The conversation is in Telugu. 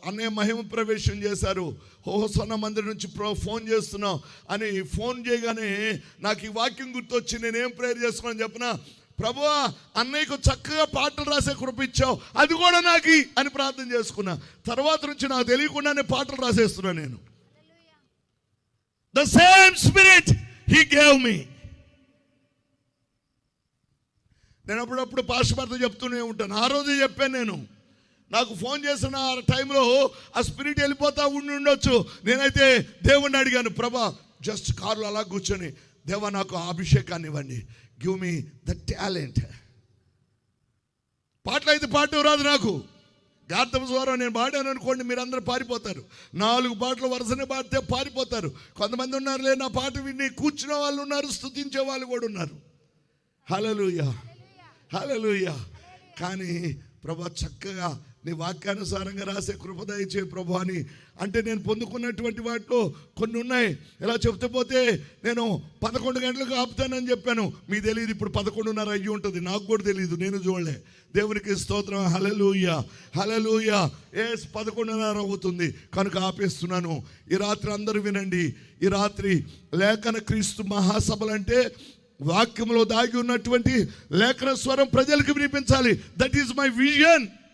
అన్నయ్య మహిమ ప్రవేశం చేశారు, హోసన్న మందిరం నుంచి ఫోన్ చేస్తున్నాం అని ఫోన్ చేయగానే నాకు ఈ వాక్యం గుర్తొచ్చి నేనేం ప్రేయర్ చేసుకున్నాను చెప్పిన, ప్రభువా అన్నయ్యకు చక్కగా పాటలు రాసే కృప ఇచ్చావు, అది కూడా నాకు అని ప్రార్థన చేసుకున్నా. తర్వాత నుంచి నాకు తెలియకుండానే పాటలు రాసేస్తున్నా నేను. The same spirit he gave me. నేను అప్పుడప్పుడు పాస్టర్తో చెప్తూనే ఉంటాను. ఆ రోజే చెప్పాను నేను, నాకు ఫోన్ చేసిన ఆ టైంలో ఆ స్పిరిట్ వెళ్ళిపోతా ఉండొచ్చు. నేనైతే దేవుణ్ణి అడిగాను, ప్రభా జస్ట్ కారులో అలా కూర్చొని, దేవా నాకు అభిషేకాన్ని ఇవ్వండి, గివ్ మీ ద టాలెంట్. పాటలు అయితే పాడటం రాదు నాకు. గార్ధం స్వరం నేను పాడాను అనుకోండి, మీరు అందరూ పారిపోతారు. 4 పాటలు వరుసనే పాడితే పారిపోతారు. కొంతమంది ఉన్నారులే, నా పాట విని కూర్చున్న వాళ్ళు ఉన్నారు, స్తుతించే వాళ్ళు కూడా ఉన్నారు. హల్లెలూయా, హల్లెలూయా. కానీ ప్రభా చక్కగా నీ వాక్యానుసారంగా రాసే కృప దయచే ప్రభు అని అంటే నేను పొందుకున్నటువంటి వాటిలో కొన్ని ఉన్నాయి. ఎలా చెప్తే పోతే నేను 11 గంటలకు ఆపుతానని చెప్పాను, మీకు తెలియదు ఇప్పుడు 11:30 అయ్యి ఉంటుంది, నాకు కూడా తెలియదు, నేను చూడలే. దేవునికి స్తోత్రం, హల్లెలూయా, హల్లెలూయా. 11:30 అవుతుంది కనుక ఆపేస్తున్నాను. ఈ రాత్రి అందరూ వినండి. ఈ రాత్రి లేఖన క్రీస్తు మహాసభలు అంటే వాక్యంలో దాగి ఉన్నటువంటి లేఖన స్వరం ప్రజలకు వినిపించాలి. That is my vision.